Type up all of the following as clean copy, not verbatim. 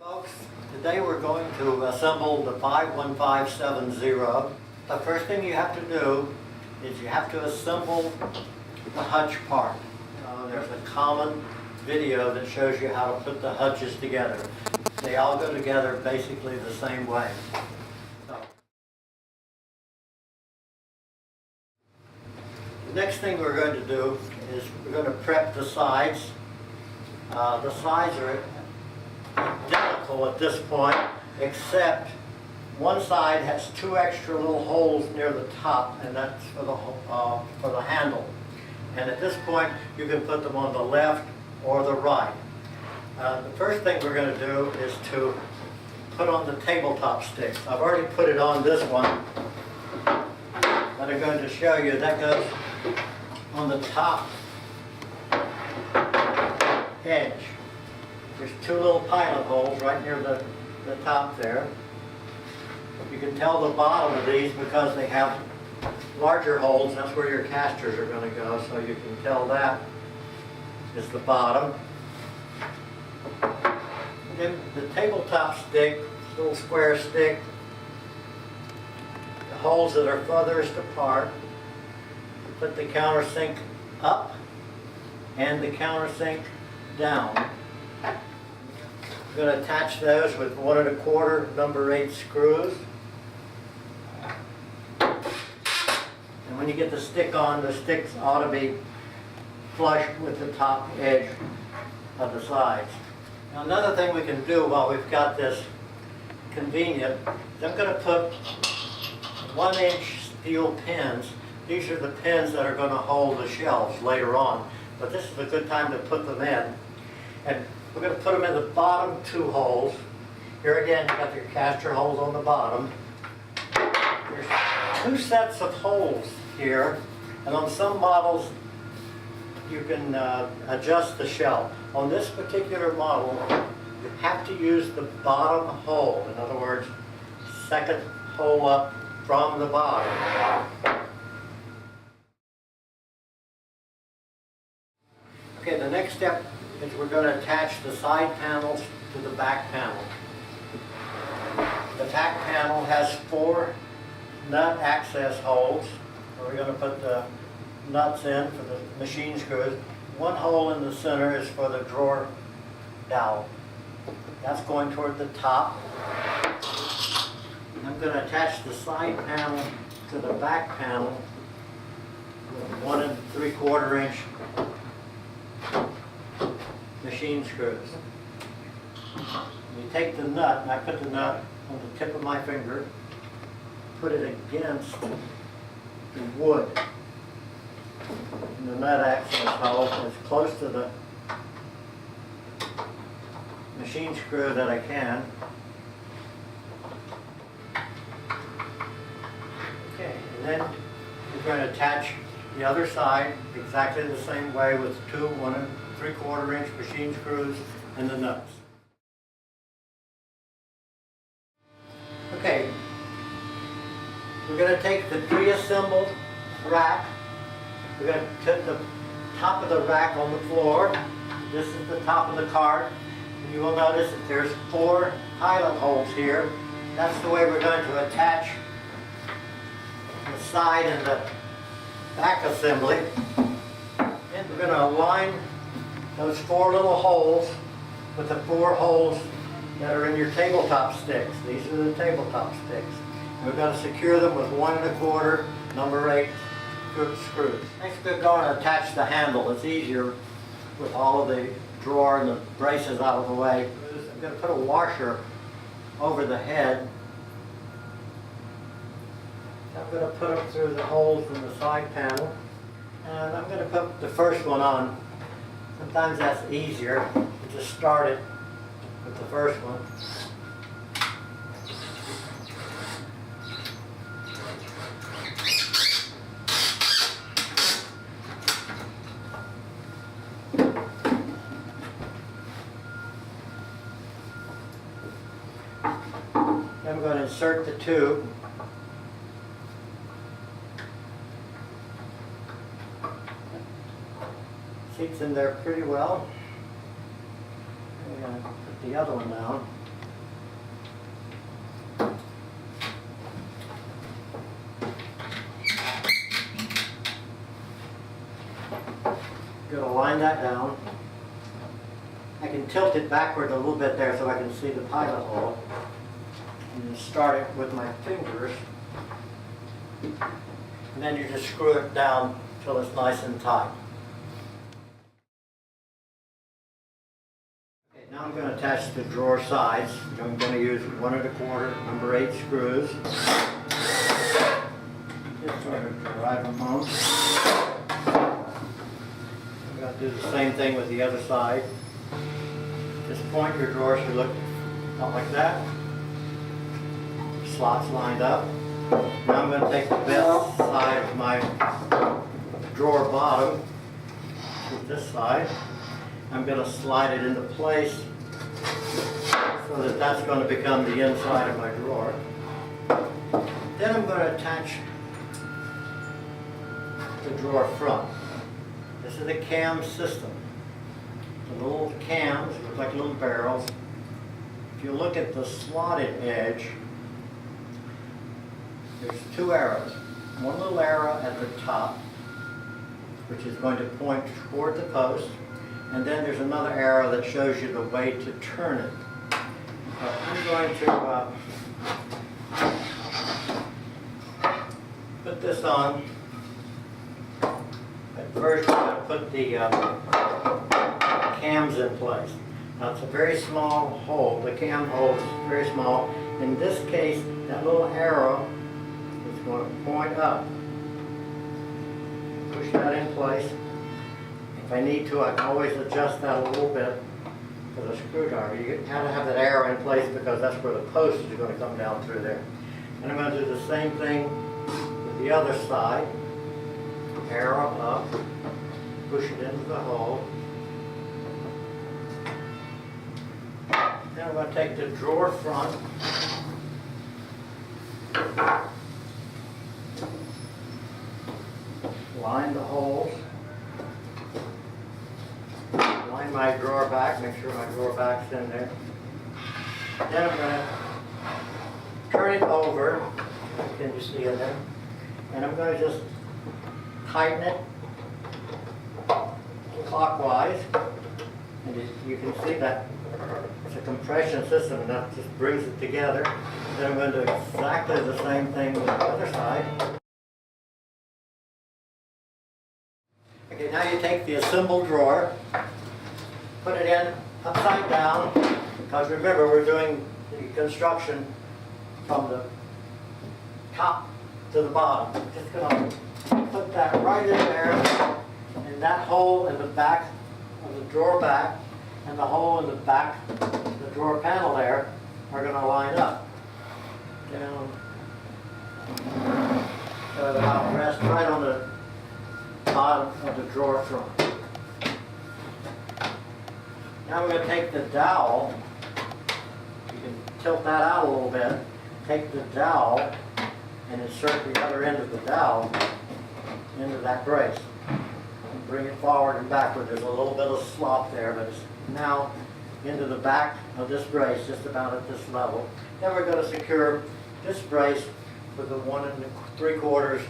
Folks, today we're going to assemble the 51570. The first thing you have to do is you have to assemble the hutch part. There's a common video that shows you how to put the hutches together. They all go together basically the same way. So, the next thing we're going to do is we're going to prep the sides. The sides are identical at this point, except one side has two extra little holes near the top, and that's for the handle. And at this point, you can put them on the left or the right. The first thing we're going to do is to put on the tabletop sticks. I've already put it on this one that I'm going to show you. That goes on the top edge. There's two little pilot holes right near the top there. You can tell the bottom of these because they have larger holes. That's where your casters are going to go, so you can tell that is the bottom. And then the tabletop stick, little square stick, the holes that are furthest apart, put the countersink up and the countersink down. I'm going to attach those with 1 1/4 number 8 screws. And when you get the stick on, the sticks ought to be flush with the top edge of the sides. Now another thing we can do while we've got this convenient is I'm going to put 1-inch steel pins. These are the pins that are going to hold the shelves later on, but this is a good time to put them in. And we're going to put them in the bottom two holes. Here again, you got your caster holes on the bottom. There's two sets of holes here, and on some models you can adjust the shelf. On this particular model, you have to use the bottom hole. In other words, second hole up from the bottom. Okay, the next step is we're going to attach the side panels to the back panel. The back panel has 4 nut access holes where we're going to put the nuts in for the machine screws. One hole in the center is for the drawer dowel. That's going toward the top. I'm going to attach the side panel to the back panel with 1 3/4 inch machine screws. You take the nut, and I put the nut on the tip of my finger, put it against the wood in the nut access hole as close to the machine screw that I can. Okay, and then we're going to attach the other side exactly the same way with 2 1 3/4 inch machine screws and the nuts. Okay, we're going to take the pre-assembled rack. We're going to put the top of the rack on the floor. This is the top of the cart. And you will notice that there's 4 pilot holes here. That's the way we're going to attach the side and the back assembly. And we're going to align those 4 little holes with the 4 holes that are in your tabletop sticks. These are the tabletop sticks. And we're going to secure them with 1 1/4 number 8 screws. Next we're going to attach the handle. It's easier with all of the drawer and the braces out of the way. I'm going to put a washer over the head. I'm going to put them through the holes in the side panel. And I'm going to put the first one on. Sometimes that's easier to just start it with the first one. Then I'm going to insert the tube. Seats in there pretty well. I'm going to put the other one down. slide that down. I can tilt it backward a little bit there so I can see the pilot hole. And then start it with my fingers. And then you just screw it down till it's nice and tight. Okay, now I'm going to attach the drawer sides. I'm going to use 1 1/4 number 8 screws. Just sort of drive them home. I'm going to do the same thing with the other side. Just point your drawer should look out like that. Slots lined up. Now I'm going to take the best side of my drawer bottom to this side. I'm going to slide it into place so that that's going to become the inside of my drawer. Then I'm going to attach the drawer front. This is a cam system. The little cams look like little barrels. If you look at the slotted edge, there's 2 arrows. One little arrow at the top, which is going to point toward the post, and then there's another arrow that shows you the way to turn it. I'm going to put this on. At first, I'm going to put the cams in place. Now, it's a very small hole. The cam hole is very small. In this case, that little arrow is going to point up. Push that in place. If I need to, I can always adjust that a little bit with a screwdriver. You kind of have that arrow in place because that's where the post is going to come down through there. And I'm going to do the same thing with the other side. Arrow up, push it into the hole. Then I'm going to take the drawer front, line the holes, line my drawer back, make sure my drawer back's in there. Then I'm going to turn it over, can you see it there? And I'm going to just tighten it clockwise, and you can see that it's a compression system, and that just brings it together. Then I'm going to do exactly the same thing with the other side. Okay, now you take the assembled drawer, put it in upside down, because remember we're doing the construction from the top to the bottom. Just going to put that right in there, and that hole in the back of the drawer back and the hole in the back of the drawer panel there are going to line up. Down. So I'll rest right on the bottom of the drawer front. Now we're going to take the dowel. You can tilt that out a little bit. Take the dowel and insert the other end of the dowel into that brace. And bring it forward and backward. There's a little bit of slop there, but it's now into the back of this brace, just about at this level. Then we're going to secure this brace with the 1 3/4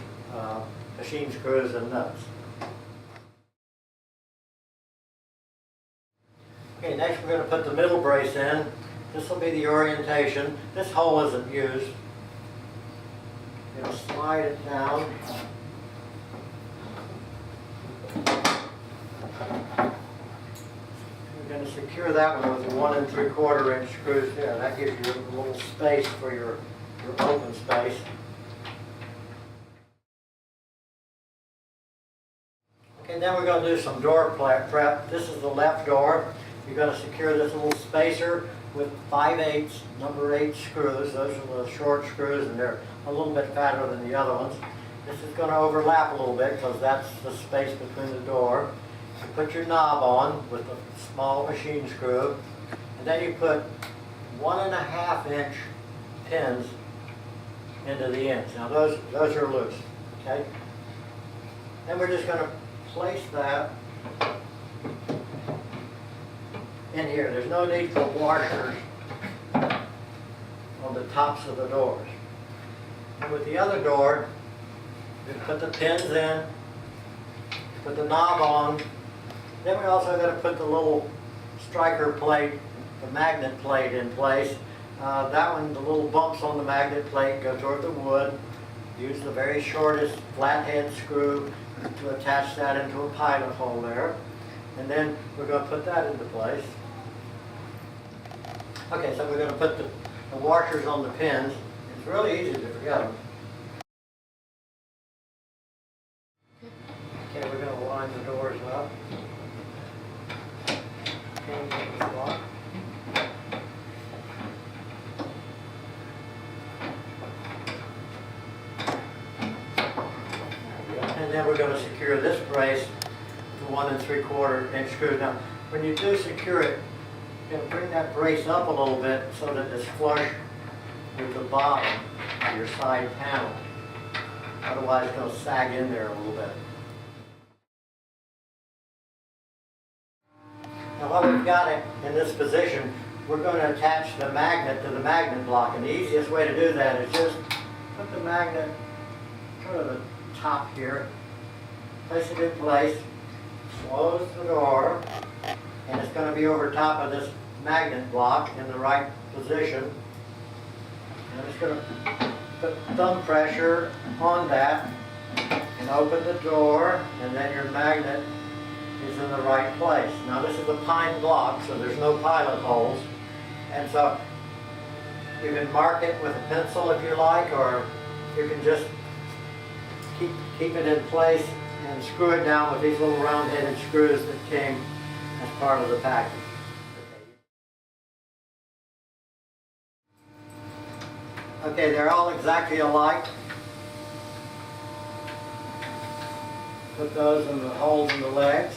machine screws and nuts. Okay, next we're going to put the middle brace in. This will be the orientation. This hole isn't used. You're going to slide it down. We're going to secure that one with the 1 3/4 inch screws there. That gives you a little space for your open space. Okay, then we're going to do some door prep. This is the left door. You're going to secure this little spacer with 5/8 number 8 screws. Those are the short screws, and they're a little bit fatter than the other ones. This is going to overlap a little bit because that's the space between the door. You put your knob on with a small machine screw, and then you put 1 1/2 inch pins into the ends. Now those are loose, okay? Then we're just going to place that in here. There's no need for washers on the tops of the doors. And with the other door, you put the pins in, put the knob on, Then we also got to put the little striker plate, the magnet plate in place. That one, the little bumps on the magnet plate go toward the wood. Use the very shortest flathead screw to attach that into a pilot hole there. And then we're going to put that into place. Okay, so we're going to put the washers on the pins. It's really easy to forget them. Okay, we're going to line the doors up. Pins in the slot. And then we're going to secure this brace to 1 3/4 inch screws. Now, when you do secure it, you're going to bring that brace up a little bit so that it's flush with the bottom of your side panel. Otherwise, it's going to sag in there a little bit. Now, while we've got it in this position, we're going to attach the magnet to the magnet block. And the easiest way to do that is just put the magnet sort of the top here, place it in place, close the door, and it's going to be over top of this magnet block in the right position. And it's going to put thumb pressure on that and open the door, and then your magnet is in the right place. Now this is a pine block, so there's no pilot holes, and so you can mark it with a pencil if you like, or you can just keep it in place and screw it down with these little round-headed screws that came as part of the package. Okay, they're all exactly alike. Put those in the holes in the legs.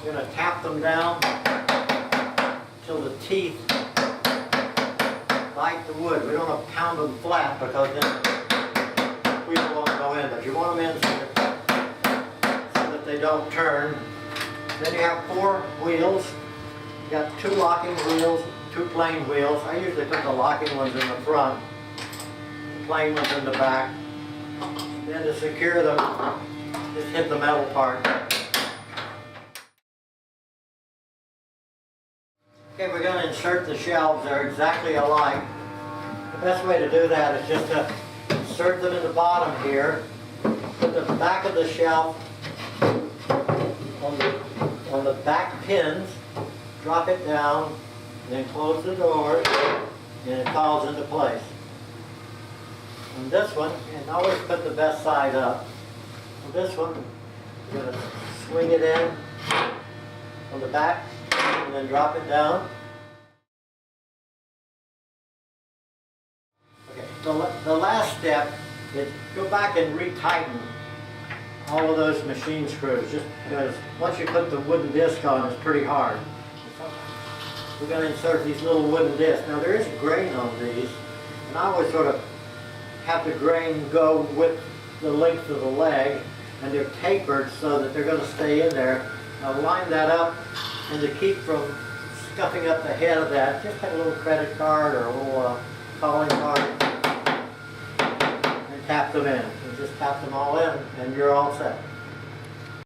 We're going to tap them down till the teeth bite the wood. We don't want to pound them flat because then we won't go in. But you want them in so that they don't turn. Then you have 4 wheels. You got 2 locking wheels, 2 plain wheels. I usually put the locking ones in the front, the plain ones in the back. Then to secure them, just hit the metal part. Okay, we're going to insert the shelves. They're exactly alike. The best way to do that is just to insert them in the bottom here, put the back of the shelf on the back pins, drop it down, then close the doors, and it falls into place. On this one, and always put the best side up. On this one, you're going to swing it in on the back, and then drop it down. Okay, the last step is go back and retighten all of those machine screws, just because once you put the wooden disc on, it's pretty hard. We're going to insert these little wooden discs. Now there is grain on these, and I always sort of have the grain go with the length of the leg, and they're tapered so that they're going to stay in there. Now line that up, and to keep from scuffing up the head of that, just take a little credit card or a little calling card and tap them in. You just tap them all in, and you're all set.